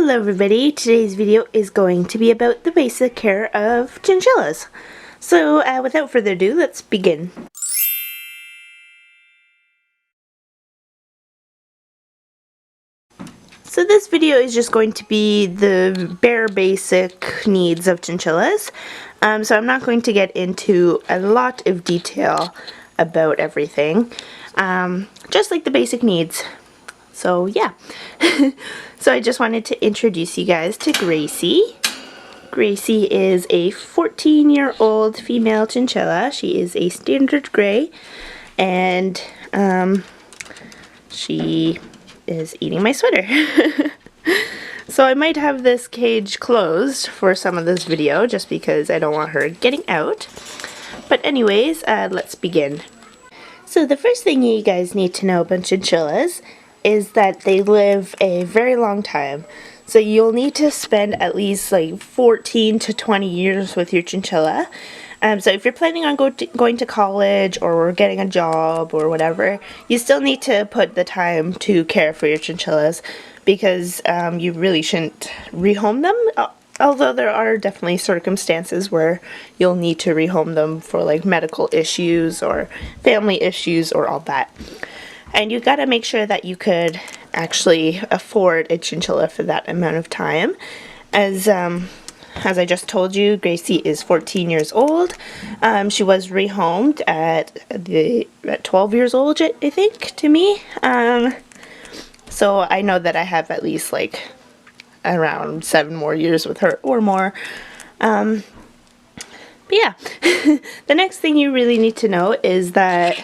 Hello everybody, today's video is going to be about the basic care of chinchillas. So without further ado, let's begin. So this video is just going to be the bare basic needs of chinchillas. So I'm not going to get into a lot of detail about everything, just like the basic needs. So yeah, so I just wanted to introduce you guys to Gracie. Gracie is a 14-year-old female chinchilla. She is a standard gray, and she is eating my sweater. So I might have this cage closed for some of this video just because I don't want her getting out. But anyways, let's begin. So the first thing you guys need to know about chinchillas is that they live a very long time. So you'll need to spend at least like 14 to 20 years with your chinchilla. So if you're planning on going to college or getting a job or whatever, you still need to put the time to care for your chinchillas because you really shouldn't rehome them. Although there are definitely circumstances where you'll need to rehome them for like medical issues or family issues or all that. And you gotta make sure that you could actually afford a chinchilla for that amount of time. As I just told you, Gracie is 14 years old. She was rehomed at 12 years old, I think, to me. So I know that I have at least like around 7 more years with her or more. But yeah, the next thing you really need to know is that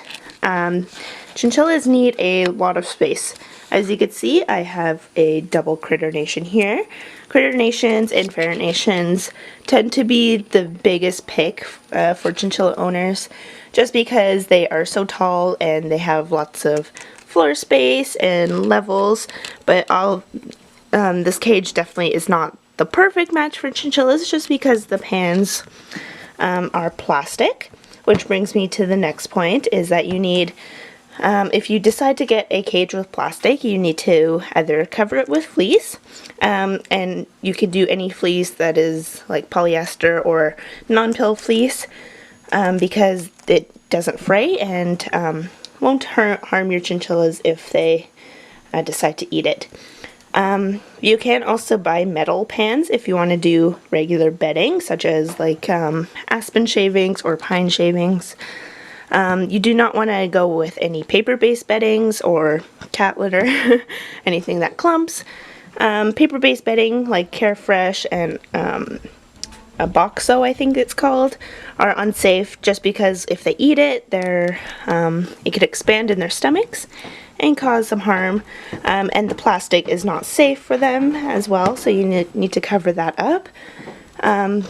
chinchillas need a lot of space. As you can see, I have a double critter nation here. Critter nations and ferret nations tend to be the biggest pick for chinchilla owners just because they are so tall and they have lots of floor space and levels, but this cage definitely is not the perfect match for chinchillas just because the pans are plastic, which brings me to the next point is that you need if you decide to get a cage with plastic, you need to either cover it with fleece, and you could do any fleece that is like polyester or non-pill fleece because it doesn't fray and won't harm your chinchillas if they decide to eat it. You can also buy metal pans if you want to do regular bedding, such as like aspen shavings or pine shavings. You do not want to go with any paper-based beddings or cat litter, anything that clumps. Paper-based bedding like Carefresh and a Boxo, I think it's called, are unsafe just because if they eat it, it could expand in their stomachs and cause some harm. And the plastic is not safe for them as well, so you need to cover that up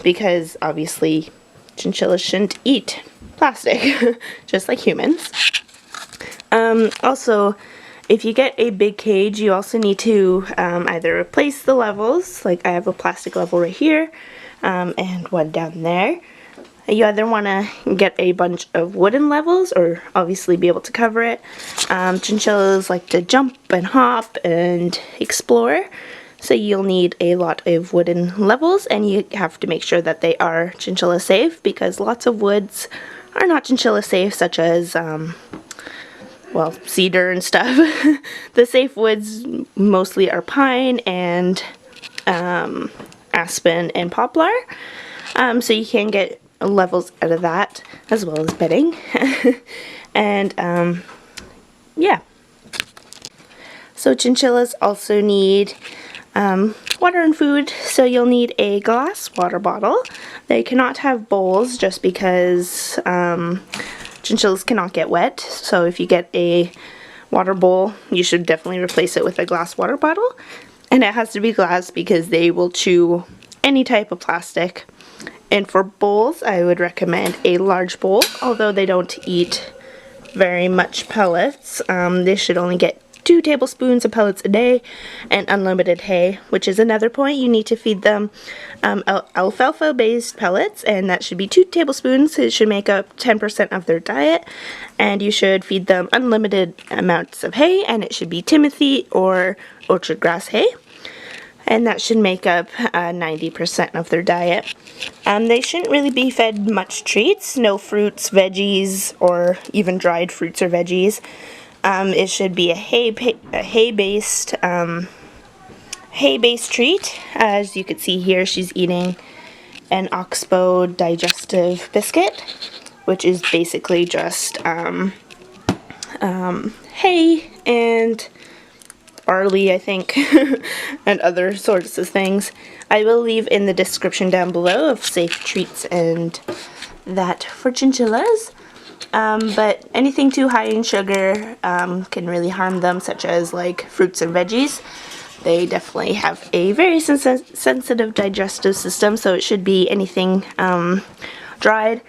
because obviously chinchillas shouldn't eat plastic, just like humans. Also, if you get a big cage, you also need to either replace the levels, like I have a plastic level right here, and one down there. You either want to get a bunch of wooden levels or obviously be able to cover it. Chinchillas like to jump and hop and explore, so you'll need a lot of wooden levels, and you have to make sure that they are chinchilla safe because lots of woods are not chinchilla safe, such as well, cedar and stuff. The safe woods mostly are pine and aspen and poplar, so you can get levels out of that as well as bedding. And yeah, so chinchillas also need water and food, so you'll need a glass water bottle. They cannot have bowls just because chinchillas cannot get wet, so if you get a water bowl, you should definitely replace it with a glass water bottle. And it has to be glass because they will chew any type of plastic. And for bowls, I would recommend a large bowl, although they don't eat very much pellets. They should only get 2 tablespoons of pellets a day and unlimited hay, which is another point. You need to feed them alfalfa-based pellets, and that should be 2 tablespoons. It should make up 10% of their diet, and you should feed them unlimited amounts of hay, and it should be Timothy or orchard grass hay. and that should make up 90% of their diet. They shouldn't really be fed much treats, no fruits, veggies, or even dried fruits or veggies. It should be a hay-based treat. As you can see here, she's eating an oxbow digestive biscuit, which is basically just hay and barley, I think, and other sorts of things. I will leave in the description down below of safe treats and that for chinchillas. But anything too high in sugar can really harm them, such as like fruits and veggies. They definitely have a very sensitive digestive system, so it should be anything dried.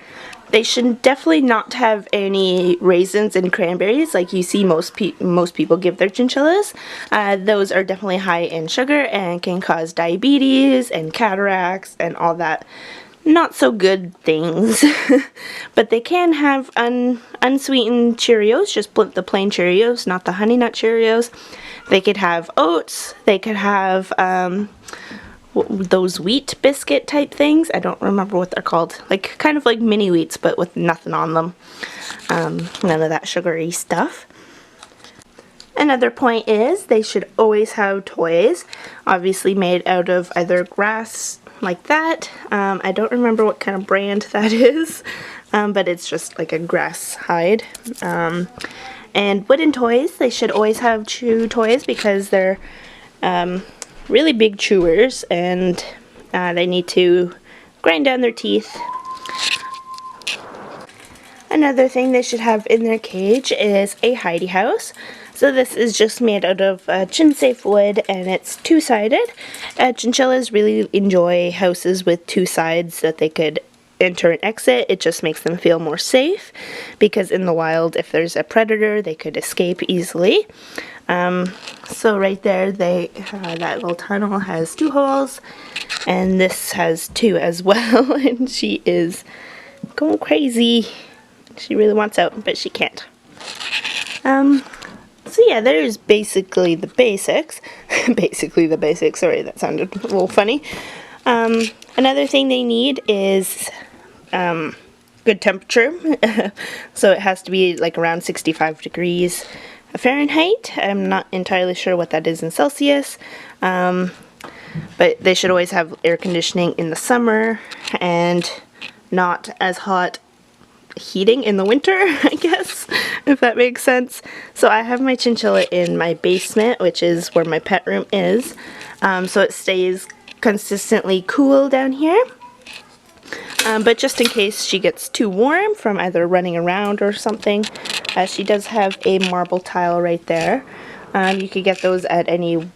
They should definitely not have any raisins and cranberries like you see most people give their chinchillas. Those are definitely high in sugar and can cause diabetes and cataracts and all that not so good things. But they can have unsweetened Cheerios, just the plain Cheerios, not the Honey Nut Cheerios. They could have oats, they could have those wheat biscuit type things. I don't remember what they're called. Like kind of like mini wheats but with nothing on them. None of that sugary stuff. Another point is they should always have toys, obviously made out of either grass like that. I don't remember what kind of brand that is, but it's just like a grass hide. And wooden toys, they should always have chew toys because they're really big chewers and they need to grind down their teeth. Another thing they should have in their cage is a hidey house. So this is just made out of chin-safe wood and it's two-sided. Chinchillas really enjoy houses with two sides that they could enter and exit. It just makes them feel more safe because in the wild, if there's a predator, they could escape easily. So right there, that little tunnel has 2 holes, and this has 2 as well, and she is going crazy. She really wants out, but she can't. So yeah, there's basically the basics. Basically the basics, sorry, that sounded a little funny. Another thing they need is good temperature. So it has to be like around 65 degrees Fahrenheit. I'm not entirely sure what that is in Celsius, but they should always have air conditioning in the summer and not as hot heating in the winter, I guess, if that makes sense. So I have my chinchilla in my basement, which is where my pet room is, so it stays consistently cool down here. But just in case she gets too warm from either running around or something, she does have a marble tile right there. You could get those at any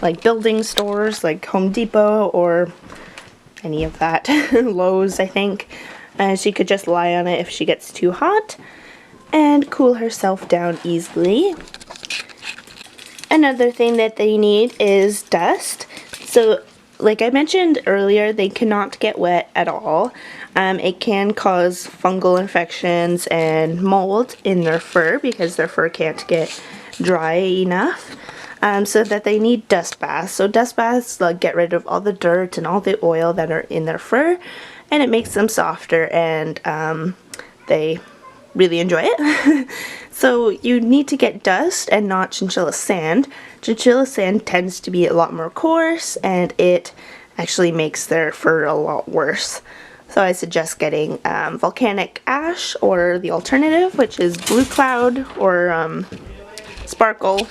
like building stores like Home Depot or any of that. Lowe's, I think. She could just lie on it if she gets too hot and cool herself down easily. Another thing that they need is dust. So like I mentioned earlier, they cannot get wet at all. It can cause fungal infections and mold in their fur because their fur can't get dry enough. So that they need dust baths. So dust baths get rid of all the dirt and all the oil that are in their fur, and it makes them softer, and they really enjoy it. So you need to get dust and not chinchilla sand. Chinchilla sand tends to be a lot more coarse and it actually makes their fur a lot worse. So I suggest getting volcanic ash, or the alternative, which is blue cloud or sparkle.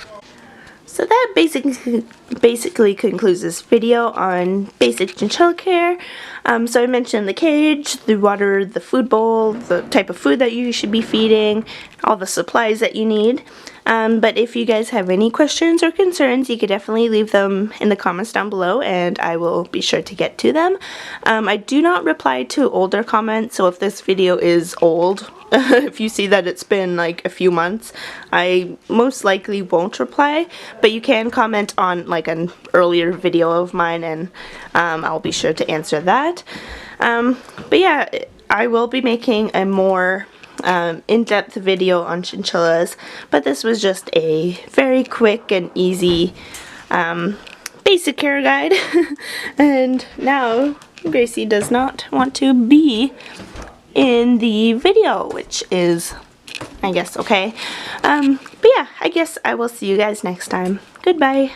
So that basically concludes this video on basic chinchilla care. So I mentioned the cage, the water, the food bowl, the type of food that you should be feeding, all the supplies that you need. But if you guys have any questions or concerns, you could definitely leave them in the comments down below and I will be sure to get to them. I do not reply to older comments, so if this video is old, if you see that it's been like a few months, I most likely won't reply, but you can comment on like an earlier video of mine and I'll be sure to answer that. But yeah, I will be making a more in-depth video on chinchillas, but this was just a very quick and easy basic care guide. And now Gracie does not want to be in the video, which is, I guess, okay. But yeah, I guess I will see you guys next time. Goodbye.